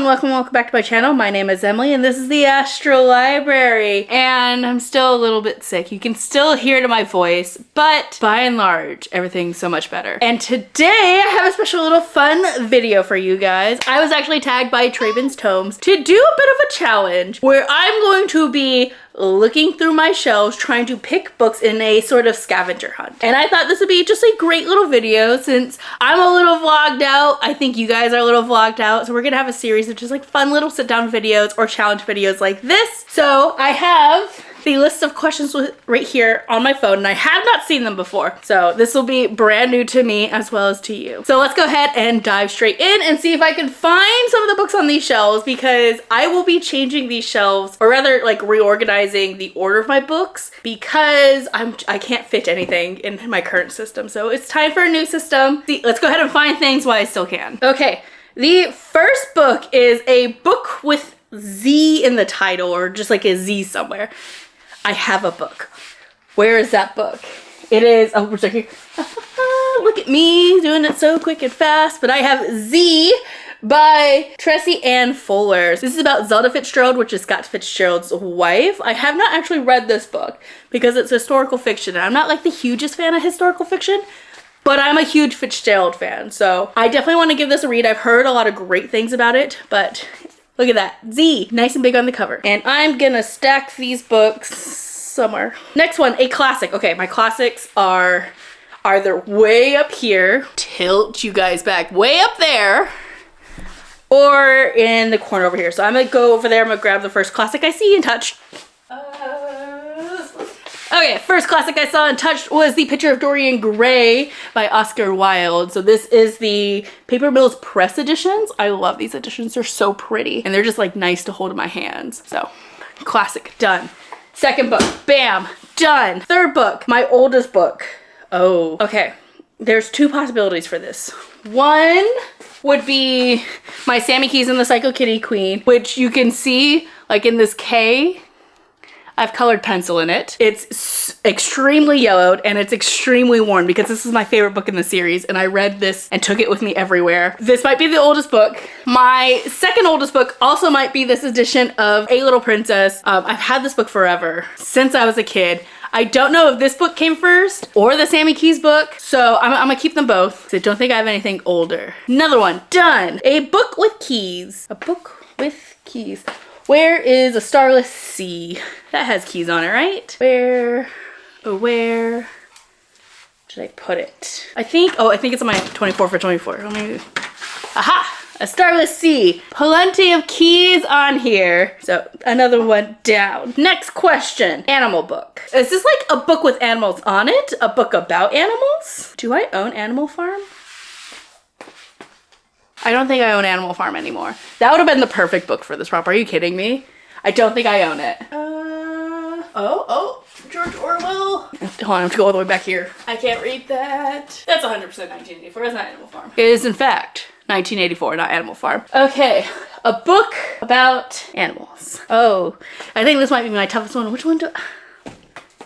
welcome back to my channel. My name is Emily and this is the Astral Library. And I'm still a little bit sick. You can still hear it in my voice, but by and large, everything's so much better. And today I have a special little fun video for you guys. I was actually tagged by Traven's Tomes to do a bit of a challenge where I'm going to be looking through my shelves trying to pick books in a sort of scavenger hunt. And I thought this would be just a great little video since I'm a little vlogged out. I think you guys are a little vlogged out. So we're gonna have a series of just like fun little sit down videos or challenge videos like this. So I have the list of questions right here on my phone and I have not seen them before. So this will be brand new to me as well as to you. So let's go ahead and dive straight in and see if I can find some of the books on these shelves because I will be changing these shelves, or rather like reorganizing the order of my books because I can't fit anything in my current system. So it's time for a new system. See, let's go ahead and find things while I still can. Okay, the first book is a book with Z in the title, or just like a Z somewhere. I have a book. Where is that book? It is, oh, it's right here. Look at me doing it so quick and fast, but I have Z by Tracy Ann Fuller. This is about Zelda Fitzgerald, which is Scott Fitzgerald's wife. I have not actually read this book because it's historical fiction, and I'm not like the hugest fan of historical fiction, but I'm a huge Fitzgerald fan, so I definitely want to give this a read. I've heard a lot of great things about it, but look at that. Z, nice and big on the cover. And I'm gonna stack these books somewhere. Next one, a classic. Okay, my classics are either way up here, tilt you guys back way up there, or in the corner over here. So I'm gonna go over there, I'm gonna grab the first classic I see and touch. Okay, first classic I saw and touched was The Picture of Dorian Gray by Oscar Wilde. So this is the Paper Mills Press editions. I love these editions, they're so pretty. And they're just like nice to hold in my hands. So, classic, done. Second book, bam, done. Third book, my oldest book. Oh, okay. There's two possibilities for this. One would be my Sammy Keys and the Psycho Kitty Queen, which you can see like in this K. I've colored pencil in it. It's extremely yellowed and it's extremely worn because this is my favorite book in the series and I read this and took it with me everywhere. This might be the oldest book. My second oldest book also might be this edition of A Little Princess. I've had this book forever, since I was a kid. I don't know if this book came first or the Sammy Keys book, so I'm gonna keep them both. I don't think I have anything older. Another one, done. A book with keys. A book with keys. Where is A Starless Sea? That has keys on it, right? Where should I put it? I think it's on my 24 for 24. Aha! A Starless Sea. Plenty of keys on here. So another one down. Next question. Animal book. Is this like a book with animals on it? A book about animals? Do I own Animal Farm? I don't think I own Animal Farm anymore. That would have been the perfect book for this prop. Are you kidding me? I don't think I own it. George Orwell. Hold on, I have to go all the way back here. I can't read that. That's 100% 1984. It's not Animal Farm. It is in fact 1984, not Animal Farm. Okay, a book about animals. Oh, I think this might be my toughest one. Which one do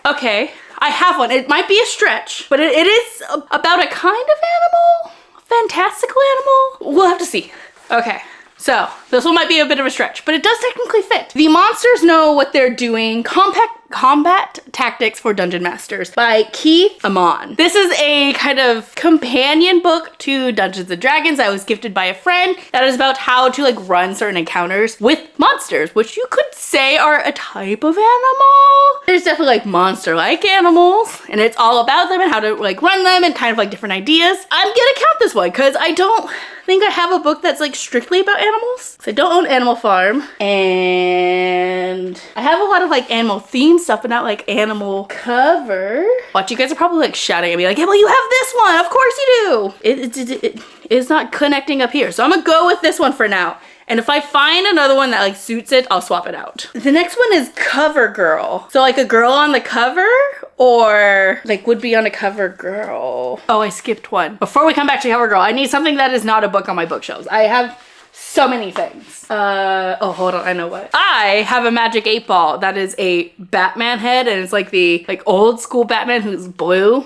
Okay, I have one. It might be a stretch, but it is about a kind of animal. Fantastical animal? We'll have to see. Okay, so this one might be a bit of a stretch, but it does technically fit. The monsters know what they're doing. Combat Tactics for Dungeon Masters by Keith Amon. This is a kind of companion book to Dungeons and Dragons I was gifted by a friend that is about how to like run certain encounters with monsters, which you could say are a type of animal. There's definitely like monster-like animals and it's all about them and how to like run them and kind of like different ideas. I'm gonna count this one because I don't think I have a book that's like strictly about animals. So I don't own Animal Farm and I have a lot of like animal themed stuff, but not like animal cover. Watch, you guys are probably like shouting at me like, hey, well, you have this one. Of course you do. It is not connecting up here. So I'm gonna go with this one for now. And if I find another one that like suits it, I'll swap it out. The next one is Cover Girl. So like a girl on the cover or like would be on a cover girl. Oh, I skipped one. Before we come back to Cover Girl, I need something that is not a book on my bookshelves. I have so many things. Oh, hold on, I know what. I have a Magic 8 Ball that is a Batman head and it's like the old school Batman who's blue.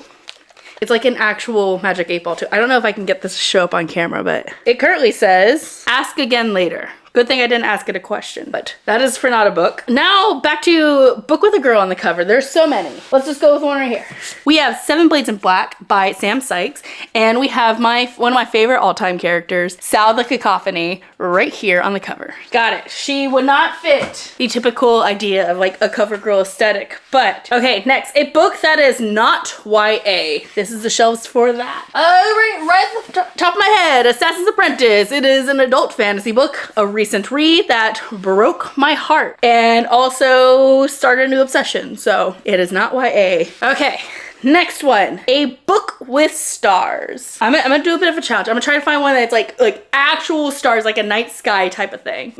It's like an actual Magic 8 Ball too. I don't know if I can get this to show up on camera, but it currently says, ask again later. Good thing I didn't ask it a question, but that is for not a book. Now back to book with a girl on the cover. There's so many. Let's just go with one right here. We have Seven Blades in Black by Sam Sykes, and we have one of my favorite all-time characters, Sal the Cacophony, right here on the cover. Got it. She would not fit the typical idea of like a cover girl aesthetic, but okay, next, a book that is not YA. This is the shelves for that. Right at the top of my head, Assassin's Apprentice. It is an adult fantasy book, a recent read that broke my heart and also started a new obsession, so it is not YA. Okay. Next one, A Book with Stars. I'm gonna do a bit of a challenge. I'm gonna try to find one that's like actual stars, like a night sky type of thing.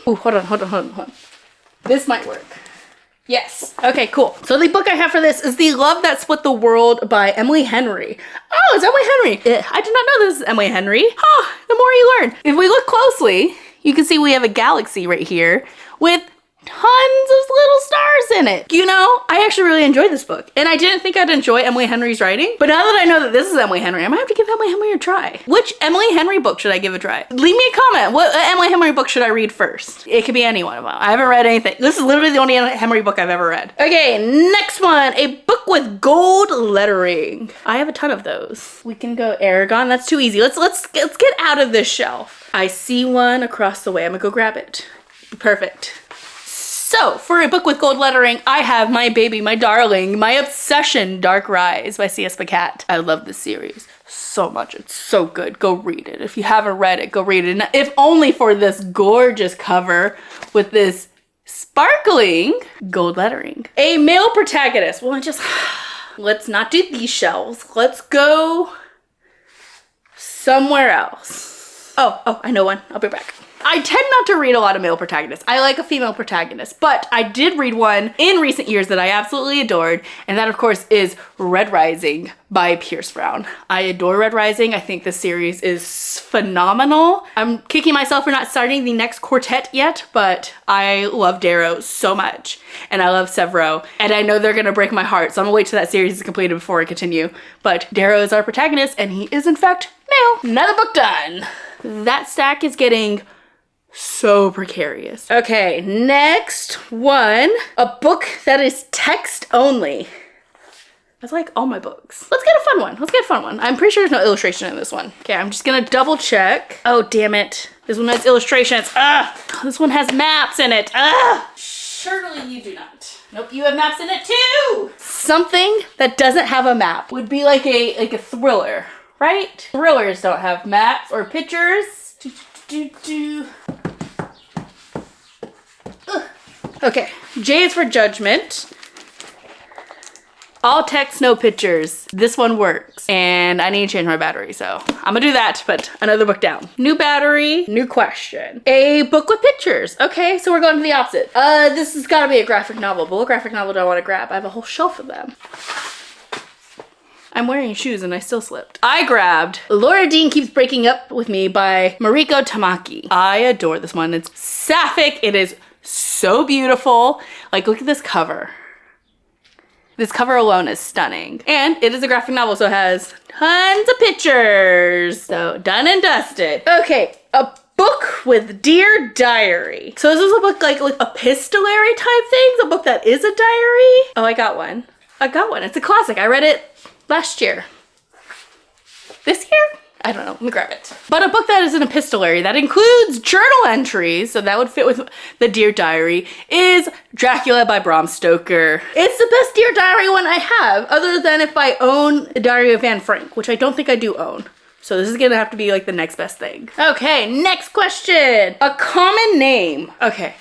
Ooh, hold on. This might work. Yes. Okay, cool. So the book I have for this is The Love That Split the World by Emily Henry. Oh, it's Emily Henry. I did not know this is Emily Henry. Huh, the more you learn. If we look closely, you can see we have a galaxy right here with tons of little stars in it. You know, I actually really enjoyed this book, and I didn't think I'd enjoy Emily Henry's writing, but now that I know that this is Emily Henry, I might have to give Emily Henry a try. Which Emily Henry book should I give a try? Leave me a comment. What Emily Henry book should I read first? It could be any one of them. I haven't read anything. This is literally the only Emily Henry book I've ever read. Okay, next one, a book with gold lettering. I have a ton of those. We can go Aragon. That's too easy. Let's get out of this shelf. I see one across the way. I'm gonna go grab it. Perfect. So, for a book with gold lettering, I have my baby, my darling, my obsession, Dark Rise by C.S. Pacat. I love this series so much. It's so good. Go read it. If you haven't read it, go read it. And if only for this gorgeous cover with this sparkling gold lettering. A male protagonist. Well, let's not do these shelves. Let's go somewhere else. Oh, I know one. I'll be back. I tend not to read a lot of male protagonists. I like a female protagonist, but I did read one in recent years that I absolutely adored, and that of course is Red Rising by Pierce Brown. I adore Red Rising. I think this series is phenomenal. I'm kicking myself for not starting the next quartet yet, but I love Darrow so much, and I love Severo, and I know they're gonna break my heart, so I'm gonna wait till that series is completed before I continue. But Darrow is our protagonist, and he is in fact male. Another book done. That stack is getting so precarious. Okay, next one, a book that is text only. That's like all my books. Let's get a fun one. I'm pretty sure there's no illustration in this one. Okay, I'm just gonna double check. Oh, damn it. This one has illustrations. This one has maps in it. Surely you do not. Nope, you have maps in it too. Something that doesn't have a map would be like a thriller, right? Thrillers don't have maps or pictures. Okay, J is for Judgment. All text, no pictures. This one works. And I need to change my battery, so I'm gonna do that, but another book down. New battery, new question. A book with pictures. Okay, so we're going to the opposite. This has gotta be a graphic novel, but what graphic novel do I wanna grab? I have a whole shelf of them. I'm wearing shoes and I still slipped. I grabbed Laura Dean Keeps Breaking Up With Me by Mariko Tamaki. I adore this one. It's sapphic. It is so beautiful. Like, look at this cover. This cover alone is stunning. And it is a graphic novel, so it has tons of pictures. So, done and dusted. Okay, a book with Dear Diary. So this is a book like epistolary type things, a book that is a diary. Oh, I got one. It's a classic. I read it last year. This year? I don't know, let me grab it. But a book that is an epistolary that includes journal entries, so that would fit with the Dear Diary, is Dracula by Bram Stoker. It's the best Dear Diary one I have, other than if I own the Diary of Anne Frank, which I don't think I do own. So this is gonna have to be like the next best thing. Okay, next question. A common name. Okay.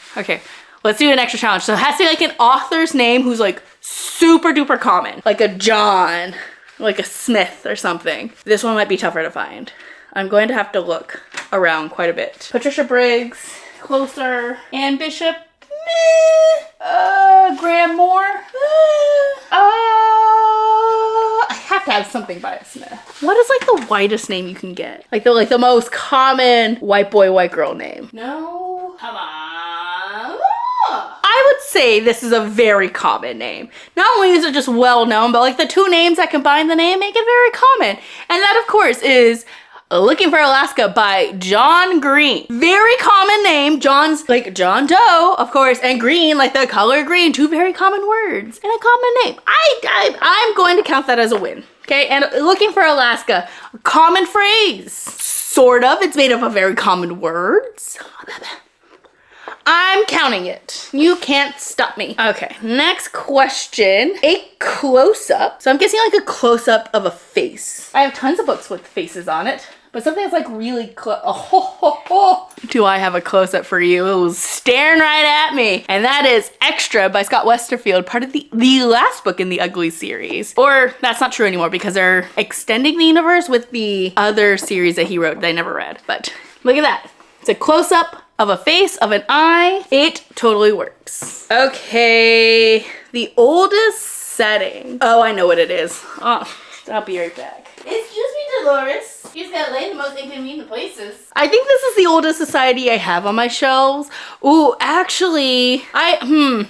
Let's do an extra challenge. So it has to be like an author's name who's like super duper common. Like a John, like a Smith or something. This one might be tougher to find. I'm going to have to look around quite a bit. Patricia Briggs, closer. Anne Bishop, Graham Moore, I have to have something by a Smith. What is like the whitest name you can get? Like the most common white boy, white girl name. No, come on. I would say this is a very common name. Not only is it just well known, but like the two names that combine the name make it very common. And that of course is Looking for Alaska by John Green. Very common name. John's like John Doe, of course, and green, like the color green. Two very common words and a common name. I'm going to count that as a win. Okay, and Looking for Alaska, a common phrase. Sort of. It's made up of very common words. I'm counting it. You can't stop me. Okay, next question. A close-up. So I'm guessing like a close-up of a face. I have tons of books with faces on it, but something that's like really close. Oh, do I have a close-up for you? It was staring right at me. And that is Extra by Scott Westerfield, part of the last book in the Ugly series. Or that's not true anymore because they're extending the universe with the other series that he wrote that I never read. But look at that. It's a close-up of a face, of an eye. It totally works. Okay, the oldest setting. Oh, I know what it is. Oh, I'll be right back. Excuse me, Dolores. You just gotta lay in the most inconvenient places. I think this is the oldest society I have on my shelves. Ooh, actually, I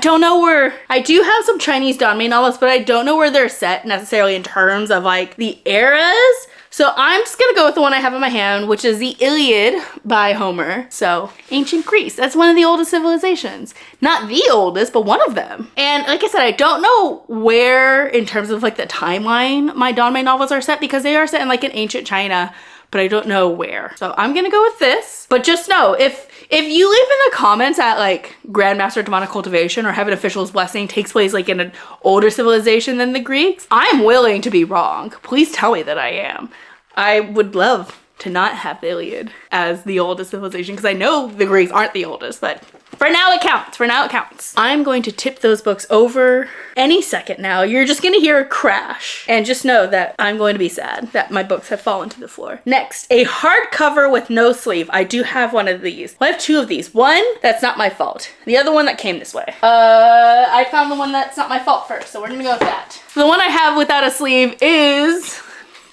don't know where, I do have some Chinese Danmei novels, but I don't know where they're set necessarily in terms of like the eras. So I'm just gonna go with the one I have in my hand, which is the Iliad by Homer. So ancient Greece, that's one of the oldest civilizations. Not the oldest, but one of them. And like I said, I don't know where in terms of like the timeline my Danmei novels are set because they are set in like an ancient China, but I don't know where. So I'm gonna go with this, but just know if you leave in the comments at like Grandmaster Demonic Cultivation or Heaven Official's Blessing takes place like in an older civilization than the Greeks, I'm willing to be wrong. Please tell me that I am. I would love to not have the Iliad as the oldest civilization because I know the Greeks aren't the oldest, but for now it counts. For now it counts. I'm going to tip those books over any second now. You're just gonna hear a crash and just know that I'm going to be sad that my books have fallen to the floor. Next, a hardcover with no sleeve. I do have one of these. Well, I have two of these. One that's not my fault. The other one that came this way. I found the one that's not my fault first, so we're gonna go with that. The one I have without a sleeve is,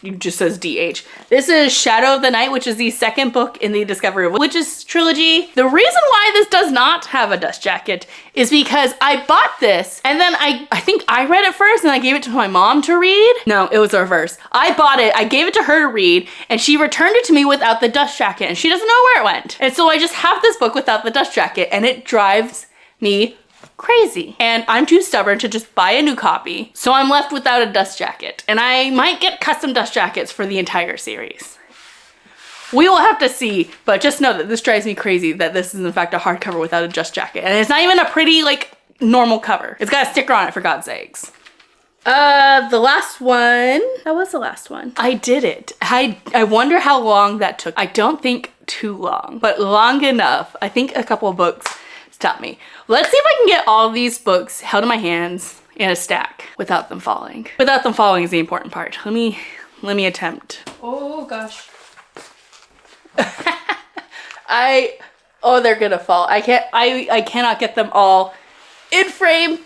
it just says DH. This is Shadow of the Night, which is the second book in the Discovery of Witches trilogy. The reason why this does not have a dust jacket is because I bought this and then I think I read it first and I gave it to my mom to read. No, it was the reverse. I bought it, I gave it to her to read, and she returned it to me without the dust jacket and she doesn't know where it went. And so I just have this book without the dust jacket and it drives me crazy. And I'm too stubborn to just buy a new copy, so I'm left without a dust jacket. And I might get custom dust jackets for the entire series. We will have to see, but just know that this drives me crazy that this is in fact a hardcover without a dust jacket. And it's not even a pretty like normal cover. It's got a sticker on it, for God's sakes. The last one, that was the last one. I did it. I wonder how long that took. I don't think too long, but long enough. I think a couple of books stopped me. Let's see if I can get all of these books held in my hands in a stack without them falling. Without them falling is the important part. Let me attempt. Oh gosh. They're gonna fall. I cannot get them all in frame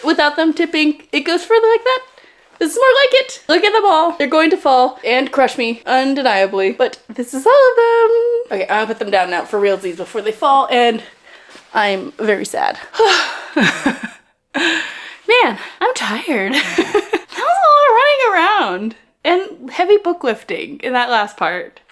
without them tipping. It goes further like that. This is more like it. Look at them all. They're going to fall and crush me, undeniably. But this is all of them. Okay, I'll put them down now for realsies before they fall, and I'm very sad. Man, I'm tired. That was a lot of running around and heavy book lifting in that last part.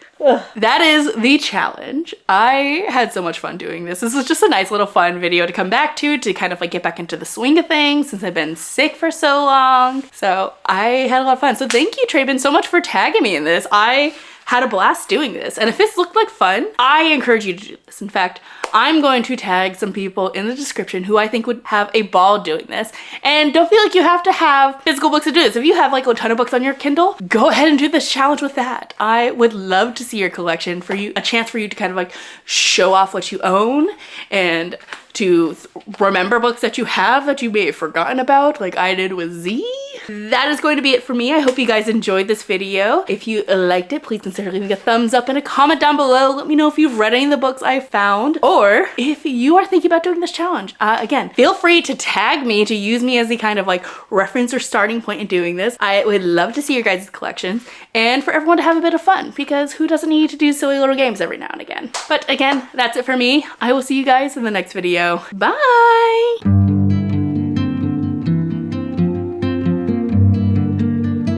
That is the challenge. I had so much fun doing this. This was just a nice little fun video to come back to kind of like get back into the swing of things since I've been sick for so long. So I had a lot of fun. So thank you, Traben, so much for tagging me in this. I had a blast doing this. And if this looked like fun, I encourage you to do this. In fact, I'm going to tag some people in the description who I think would have a ball doing this. And don't feel like you have to have physical books to do this. If you have like a ton of books on your Kindle, go ahead and do this challenge with that. I would love to see your collection, for you, a chance for you to kind of like show off what you own and to remember books that you have that you may have forgotten about, like I did with Z. That is going to be it for me. I hope you guys enjoyed this video. If you liked it, please consider leaving a thumbs up and a comment down below. Let me know if you've read any of the books I found, or if you are thinking about doing this challenge. Again, feel free to tag me, to use me as the kind of like reference or starting point in doing this. I would love to see your guys' collections and for everyone to have a bit of fun, because who doesn't need to do silly little games every now and again? But again, that's it for me. I will see you guys in the next video. Bye!